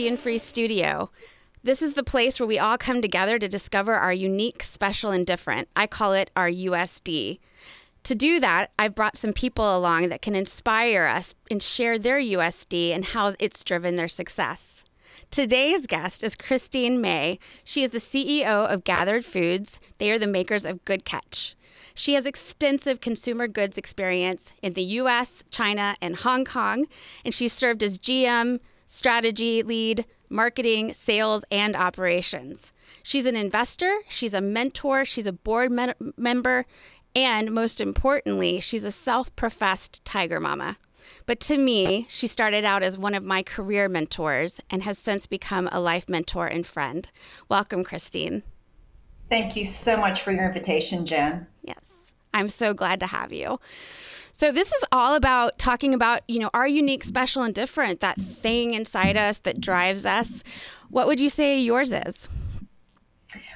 caffeine-free studio. This is the place where we all come together to discover our unique, special, and different. I call it our USD. To do that, I've brought some people along that can inspire us and share their USD and how it's driven their success. Today's guest is Christine May. She is the CEO of Gathered Foods. They are the makers of Good Catch. She has extensive consumer goods experience in the US, China, and Hong Kong, and she's served as GM, strategy lead, marketing, sales, and operations. She's an investor, she's a mentor, she's a board member, and most importantly, she's a self-professed tiger mama. But to me, she started out as one of my career mentors and has since become a life mentor and friend. Welcome, Christine. Thank you so much for your invitation, Jen. Yes, I'm so glad to have you. So this is all about talking about, our unique, special, and different, that thing inside us that drives us. What would you say yours is?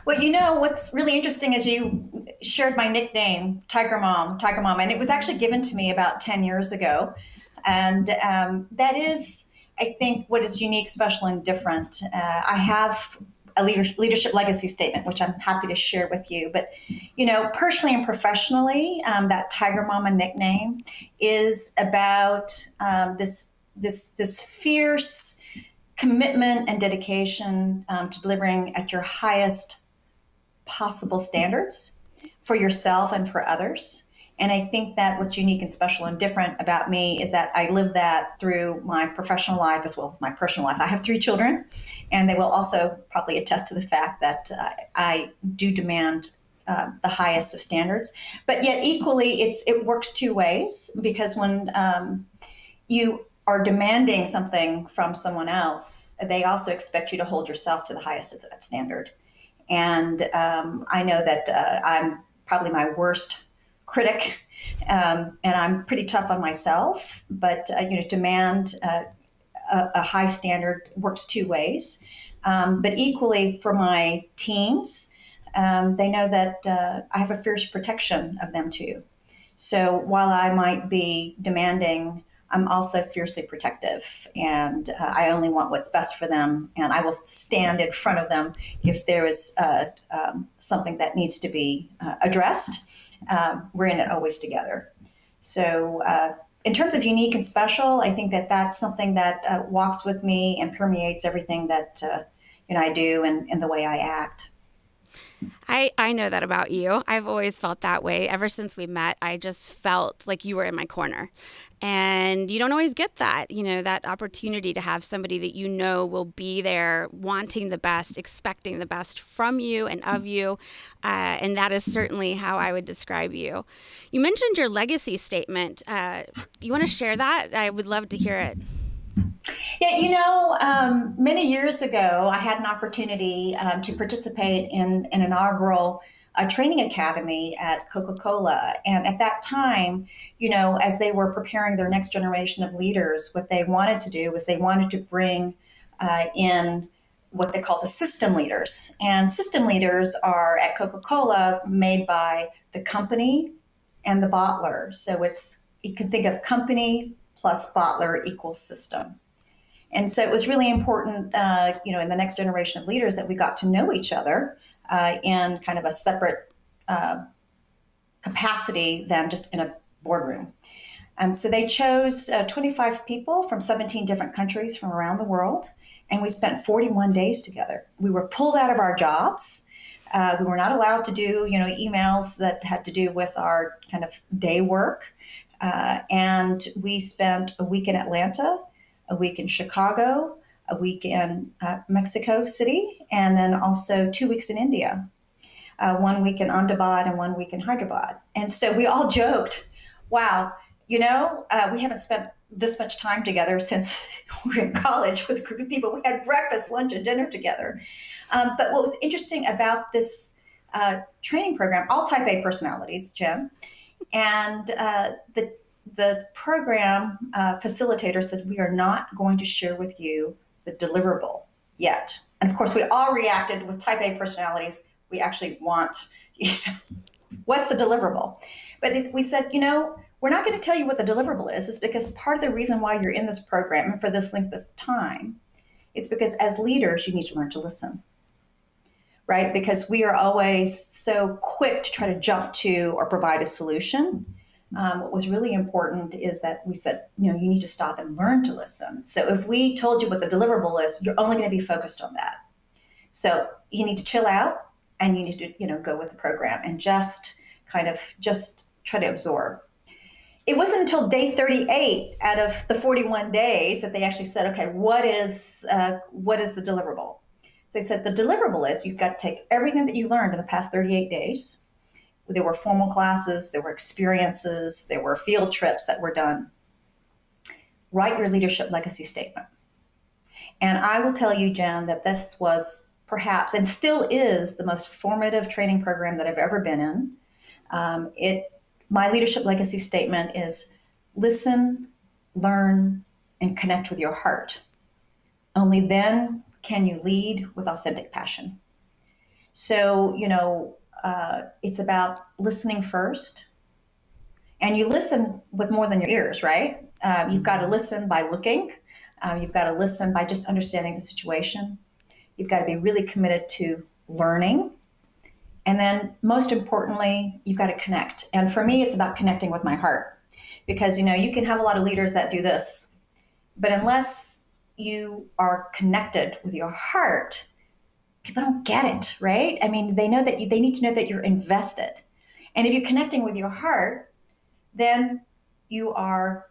Well, what's really interesting is you shared my nickname, Tiger Mom, and it was actually given to me about 10 years ago. And that is, I think, what is unique, special, and different. I have a leadership legacy statement, which I'm happy to share with you. But, personally and professionally, that Tiger Mama nickname is about this fierce commitment and dedication to delivering at your highest possible standards for yourself and for others. And I think that what's unique and special and different about me is that I live that through my professional life as well as my personal life. I have 3 children, and they will also probably attest to the fact that I do demand the highest of standards. But yet equally, it works 2 ways, because when you are demanding something from someone else, they also expect you to hold yourself to the highest of that standard. And I know that I'm probably my worst critic, and I'm pretty tough on myself, but demand a high standard works 2 ways. But equally for my teams, they know that I have a fierce protection of them too. So while I might be demanding, I'm also fiercely protective, and I only want what's best for them, and I will stand in front of them if there is something that needs to be addressed. We're in it always together. So in terms of unique and special, I think that that's something that walks with me and permeates everything that I do and the way I act. I know that about you. I've always felt that way. Ever since we met, I just felt like you were in my corner. And you don't always get that, that opportunity to have somebody that will be there wanting the best, expecting the best from you and of you. And that is certainly how I would describe you. You mentioned your legacy statement. You want to share that? I would love to hear it. Yeah, many years ago, I had an opportunity to participate in an inaugural training academy at Coca-Cola. And at that time, as they were preparing their next generation of leaders, what they wanted to do was they wanted to bring in what they call the system leaders. And system leaders are at Coca-Cola made by the company and the bottler. So you can think of company plus bottler equals system. And so it was really important, in the next generation of leaders that we got to know each other in kind of a separate capacity than just in a boardroom. And so they chose 25 people from 17 different countries from around the world, and we spent 41 days together. We were pulled out of our jobs. We were not allowed to do, emails that had to do with our kind of day work. And we spent a week in Atlanta, a week in Chicago, a week in Mexico City, and then also 2 weeks in India, 1 week in Ahmedabad and 1 week in Hyderabad. And so we all joked, wow, we haven't spent this much time together since we were in college with a group of people. We had breakfast, lunch, and dinner together. But what was interesting about this training program, all type A personalities, Jim, and the program facilitator said, we are not going to share with you the deliverable yet. And of course, we all reacted with type A personalities. We actually want, what's the deliverable? But we said, we're not going to tell you what the deliverable is. It's because part of the reason why you're in this program and for this length of time It's because as leaders, you need to learn to listen, right? Because we are always so quick to try to jump to or provide a solution. What was really important is that we said, you know, you need to stop and learn to listen. So if we told you what the deliverable is, you're only going to be focused on that. So you need to chill out and you need to, you know, go with the program and just just try to absorb. It wasn't until day 38 out of the 41 days that they actually said, okay, what is the deliverable? They said the deliverable is you've got to take everything that you learned in the past 38 days. There were formal classes, there were experiences, there were field trips that were done. Write your leadership legacy statement. And I will tell you, Jen, that this was perhaps and still is the most formative training program that I've ever been in. My leadership legacy statement is listen, learn, and connect with your heart. Only then can you lead with authentic passion. So, you know, it's about listening first. And you listen with more than your ears, right? You've got to listen by looking. You've got to listen by just understanding the situation. You've got to be really committed to learning. And then most importantly, you've got to connect. And for me, it's about connecting with my heart. Because, you know, you can have a lot of leaders that do this, but unless you are connected with your heart, people don't get it, right? I mean, they need to know that you're invested. And if you're connecting with your heart, then you are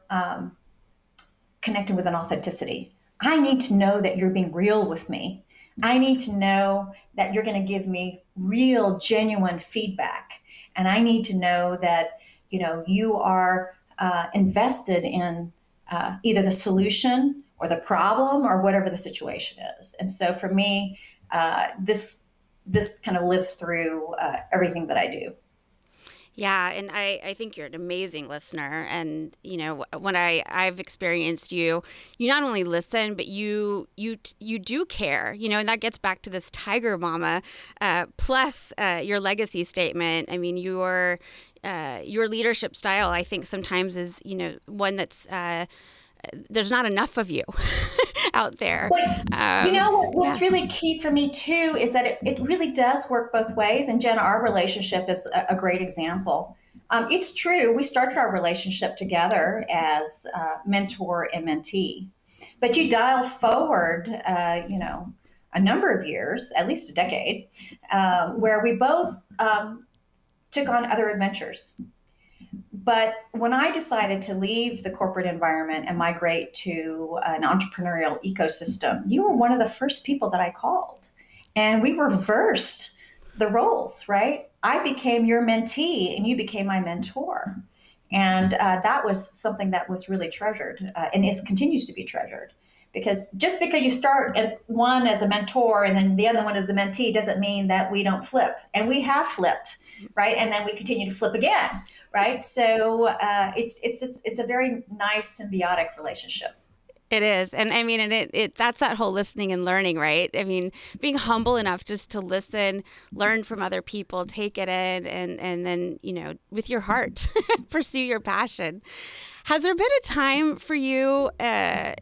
connecting with an authenticity. I need to know that you're being real with me. I need to know that you're going to give me real, genuine feedback. And I need to know that, you know, you are invested in either the solution or the problem or whatever the situation is. And so for me, this kind of lives through everything that I do. Yeah, and I think you're an amazing listener. And, you know, when I've experienced you, you not only listen, but you do care, you know, and that gets back to this Tiger Mama, plus your legacy statement. I mean, your leadership style, I think sometimes is, you know, one that's, there's not enough of you out there. But you know what's really key for me too is that it really does work both ways. And Jen, our relationship is a great example. It's true, we started our relationship together as mentor and mentee. But you dial forward, you know, a number of years, at least a decade, where we both took on other adventures. But when I decided to leave the corporate environment and migrate to an entrepreneurial ecosystem, you were one of the first people that I called. And we reversed the roles, right? I became your mentee and you became my mentor. And that was something that was really treasured and continues to be treasured. Because just because you start at one as a mentor and then the other one as the mentee doesn't mean that we don't flip. And we have flipped, right? And then we continue to flip again. Right. So it's a very nice symbiotic relationship. It is. And I mean, and it that's that whole listening and learning, right? I mean, being humble enough just to listen, learn from other people, take it in, and then, you know, with your heart, pursue your passion. Has there been a time for you,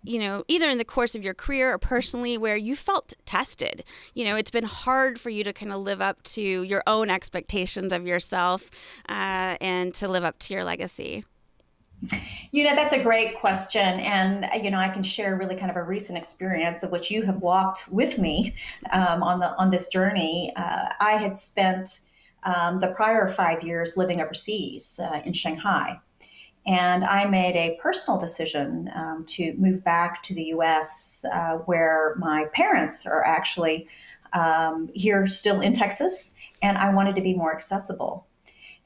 you know, either in the course of your career or personally, where you felt tested? You know, it's been hard for you to kind of live up to your own expectations of yourself and to live up to your legacy. You know, that's a great question. And, you know, I can share really kind of a recent experience of which you have walked with me on this journey. I had spent the prior 5 years living overseas in Shanghai. And I made a personal decision to move back to the US, where my parents are actually here still in Texas, and I wanted to be more accessible.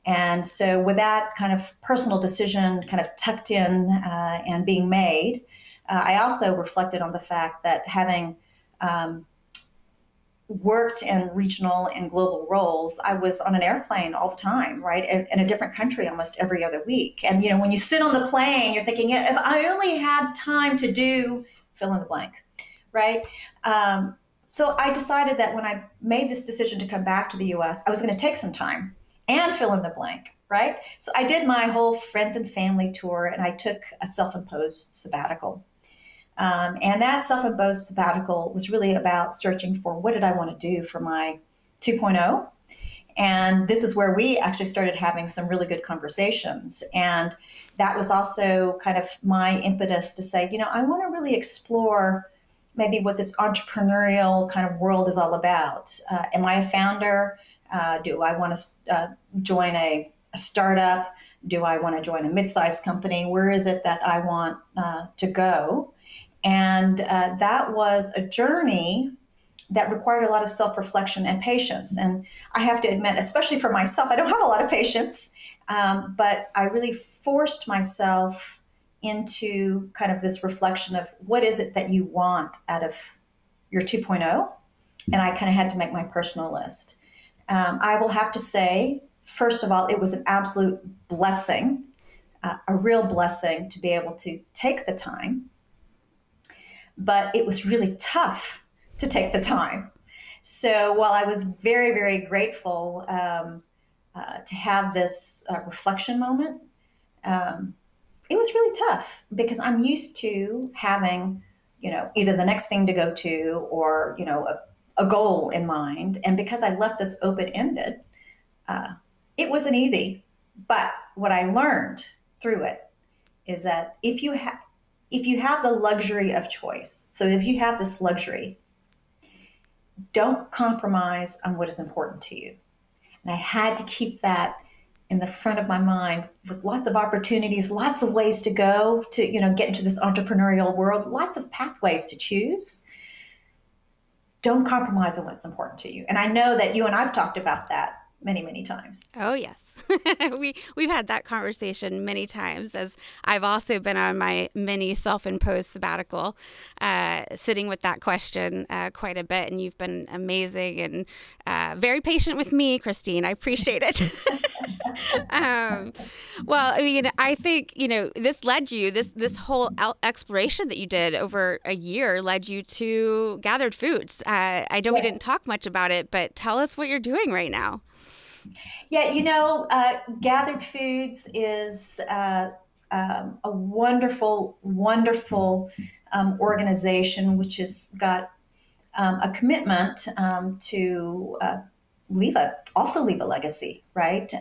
And so with that kind of personal decision kind of tucked in and being made, I also reflected on the fact that having worked in regional and global roles, I was on an airplane all the time, right? In a different country almost every other week. And, you know, when you sit on the plane, you're thinking, if I only had time to do fill in the blank, right? So I decided that when I made this decision to come back to the US, I was going to take some time and fill in the blank, right? So I did my whole friends and family tour and I took a self-imposed sabbatical. And that self-imposed sabbatical was really about searching for what did I want to do for my 2.0. And this is where we actually started having some really good conversations. And that was also kind of my impetus to say, I want to really explore maybe what this entrepreneurial kind of world is all about. Am I a founder? Do I want to join a startup? Do I want to join a mid-sized company? Where is it that I want to go? And that was a journey that required a lot of self-reflection and patience. And I have to admit, especially for myself, I don't have a lot of patience, but I really forced myself into kind of this reflection of what is it that you want out of your 2.0. And I kind of had to make my personal list. I will have to say, first of all, it was an absolute blessing, a real blessing to be able to take the time. But it was really tough to take the time. So while I was very, very grateful to have this reflection moment, it was really tough because I'm used to having, either the next thing to go to or, a goal in mind. And because I left this open-ended, it wasn't easy. But what I learned through it is that if you have the luxury of choice, so if you have this luxury, don't compromise on what is important to you. And I had to keep that in the front of my mind with lots of opportunities, lots of ways to go to, get into this entrepreneurial world, lots of pathways to choose. Don't compromise on what's important to you. And I know that you and I've talked about that many, many times. Oh, yes. We've had that conversation many times as I've also been on my mini self-imposed sabbatical, sitting with that question quite a bit. And you've been amazing and very patient with me, Christine. I appreciate it. Well, I mean, I think, this led you, this whole exploration that you did over a year led you to Gathered Foods. I know we didn't talk much about it, but tell us what you're doing right now. Yeah, Gathered Foods is a wonderful, wonderful organization which has got a commitment to also leave a legacy, right?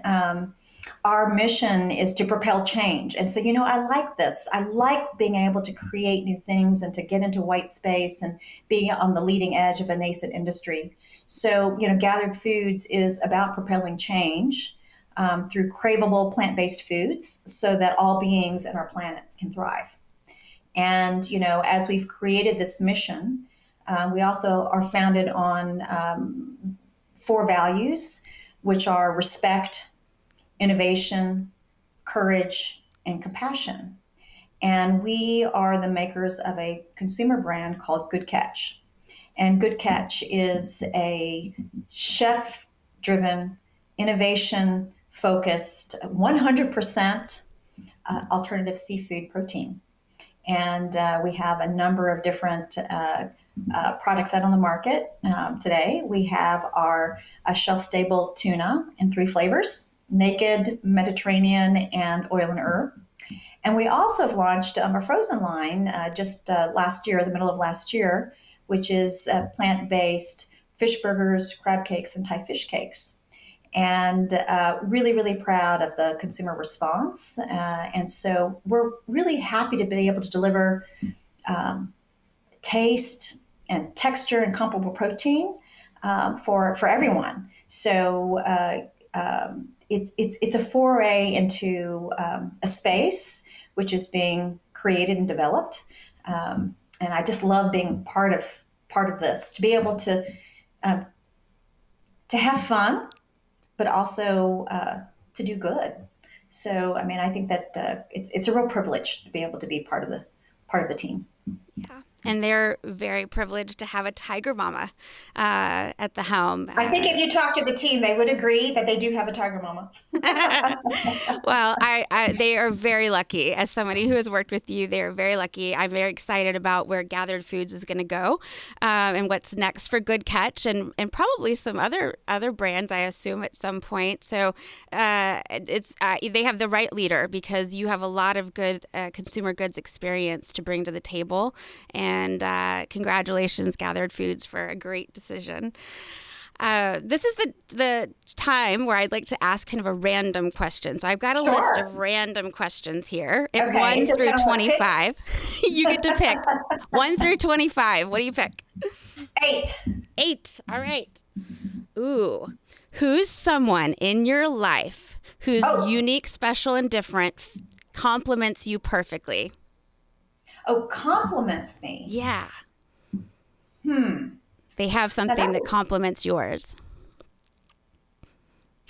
Our mission is to propel change. And so, I like this. I like being able to create new things and to get into white space and being on the leading edge of a nascent industry. So, Gathered Foods is about propelling change through craveable plant-based foods so that all beings in our planet can thrive. And, as we've created this mission, we also are founded on 4 values, which are respect, innovation, courage, and compassion. And we are the makers of a consumer brand called Good Catch. And Good Catch is a chef-driven, innovation-focused, 100% alternative seafood protein. And we have a number of different products out on the market today. We have our shelf-stable tuna in 3 flavors: naked, Mediterranean, and oil and herb. And we also have launched a frozen line just last year, the middle of last year, which is plant-based fish burgers, crab cakes, and Thai fish cakes. And really, really proud of the consumer response. And so we're really happy to be able to deliver taste and texture and comparable protein for everyone. So it's a foray into a space which is being created and developed. And I just love being part of this, to be able to have fun, but also to do good. So, I mean, I think that it's a real privilege to be able to be part of the team. Yeah. And they're very privileged to have a tiger mama at the helm. I think if you talk to the team, they would agree that they do have a tiger mama. Well, they are very lucky. As somebody who has worked with you, they are very lucky. I'm very excited about where Gathered Foods is going to go, and what's next for Good Catch, and probably some other brands, I assume, at some point. So they have the right leader, because you have a lot of good consumer goods experience to bring to the table. And congratulations, Gathered Foods, for a great decision. This is the time where I'd like to ask kind of a random question. So I've got a list of random questions here. At Okay. 1 through 25. You get to pick. 1 through 25. What do you pick? 8. 8. All right. Ooh. Who's someone in your life who's unique, special, and different compliments you perfectly? Oh, compliments me. Yeah. They have something that complements yours.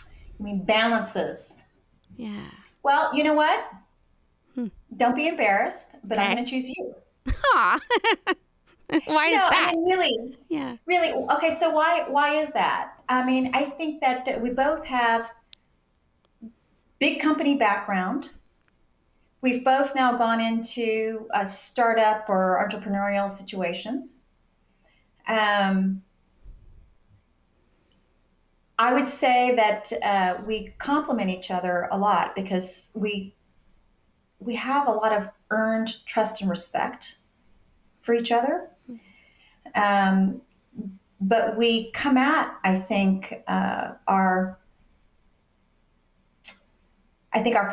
I mean, balances. Yeah. Well, you know what? Don't be embarrassed, but I'm going to choose you. Aw. Why is that? I mean, really. Yeah. Really. Okay, so why is that? I mean, I think that we both have big company background. We've both now gone into a startup or entrepreneurial situations. I would say that we complement each other a lot, because we have a lot of earned trust and respect for each other. But we come at, I think our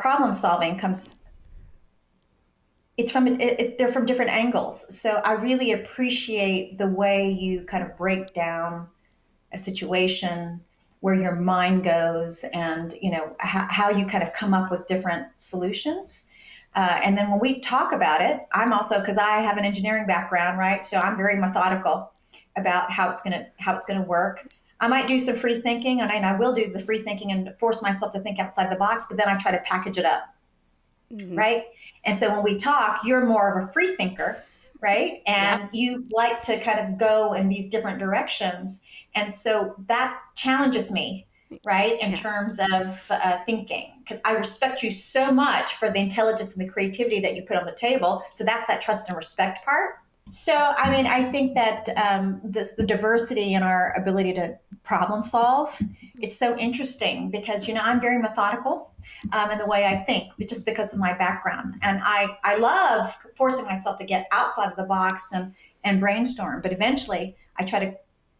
problem solving comes. They're from different angles. So I really appreciate the way you kind of break down a situation, where your mind goes, and how you kind of come up with different solutions. And then when we talk about it, I'm also, because I have an engineering background, right? So I'm very methodical about how it's gonna work. I might do some free thinking, and I will do the free thinking and force myself to think outside the box, but then I try to package it up. Right? And so when we talk, you're more of a free thinker, right? And you like to kind of go in these different directions. And so that challenges me, right? In terms of thinking, because I respect you so much for the intelligence and the creativity that you put on the table. So that's that trust and respect part. So, I mean, I think that the diversity in our ability to problem solve, it's so interesting, because, I'm very methodical in the way I think, just because of my background. And I love forcing myself to get outside of the box and brainstorm. But eventually I try to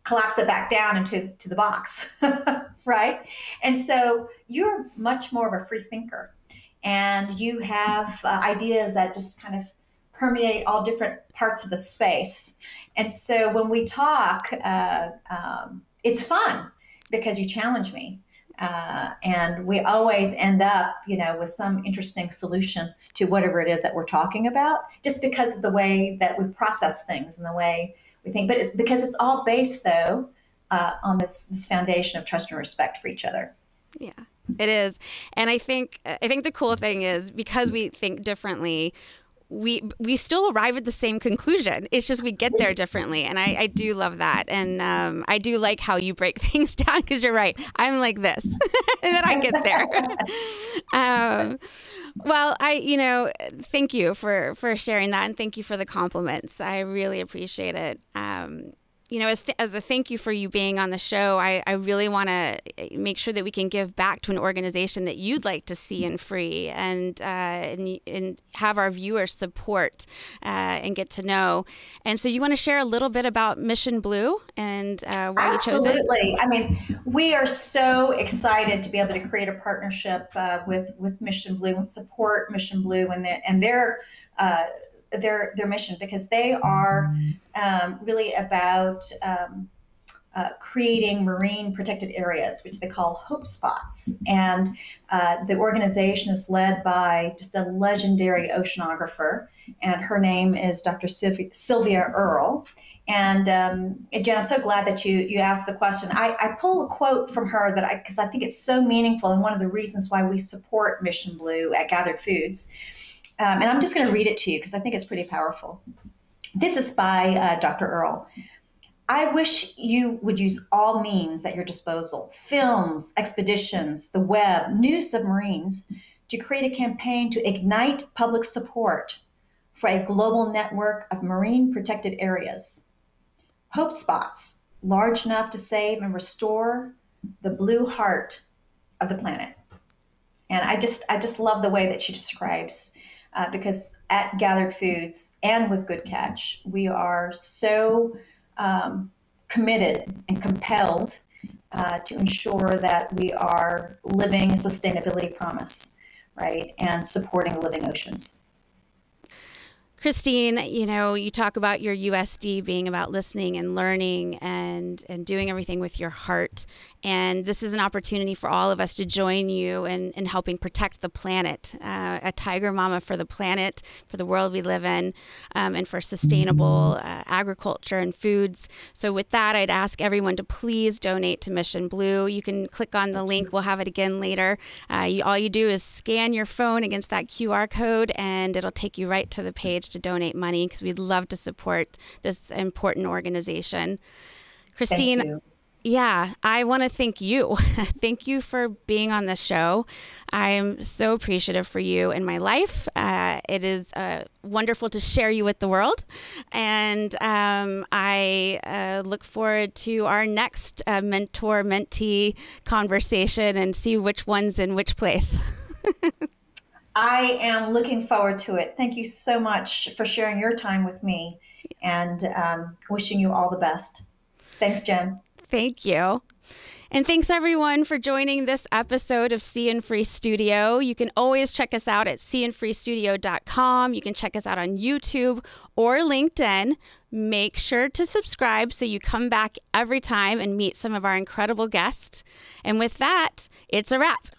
collapse it back down into the box, right? And so you're much more of a free thinker, and you have ideas that just kind of permeate all different parts of the space. And so when we talk, it's fun, because you challenge me. And we always end up, with some interesting solution to whatever it is that we're talking about, just because of the way that we process things and the way we think. But it's because it's all based, though, on this foundation of trust and respect for each other. Yeah, it is. And I think the cool thing is, because we think differently, we still arrive at the same conclusion. It's just we get there differently. And I do love that. And I do like how you break things down, because you're right. I'm like this, and then I get there. Well, thank you for sharing that, and thank you for the compliments. I really appreciate it. As a thank you for you being on the show, I really want to make sure that we can give back to an organization that you'd like to see in free, and have our viewers support and get to know. And so you want to share a little bit about Mission Blue and why you chose it? Absolutely. I mean, we are so excited to be able to create a partnership with Mission Blue and support Mission Blue and their mission, because they are really about creating marine protected areas, which they call hope spots. And the organization is led by just a legendary oceanographer, and her name is Dr. Sylvia Earle. And Jen, I'm so glad that you asked the question. I pull a quote from her because I think it's so meaningful, and one of the reasons why we support Mission Blue at Gathered Foods. And I'm just going to read it to you, because I think it's pretty powerful. This is by Dr. Earl. I wish you would use all means at your disposal, films, expeditions, the web, new submarines, to create a campaign to ignite public support for a global network of marine protected areas. Hope spots large enough to save and restore the blue heart of the planet. And I just love the way that she describes, because at Gathered Foods and with Good Catch, we are so committed and compelled to ensure that we are living a sustainability promise, right, and supporting living oceans. Christine, you talk about your USD being about listening and learning and doing everything with your heart. And this is an opportunity for all of us to join you in helping protect the planet, a tiger mama for the planet, for the world we live in, and for sustainable agriculture and foods. So with that, I'd ask everyone to please donate to Mission Blue. You can click on the link. We'll have it again later. All you do is scan your phone against that QR code, and it'll take you right to the page to donate money, because we'd love to support this important organization. Christine, Thank you. Yeah, I want to thank you. Thank you for being on the show. I'm so appreciative for you in my life. It is wonderful to share you with the world. And I look forward to our next mentor-mentee conversation and see which one's in which place. I am looking forward to it. Thank you so much for sharing your time with me, and wishing you all the best. Thanks, Jen. Thank you. And thanks everyone for joining this episode of Sea and Free Studio. You can always check us out at seaandfreestudio.com. You can check us out on YouTube or LinkedIn. Make sure to subscribe so you come back every time and meet some of our incredible guests. And with that, it's a wrap.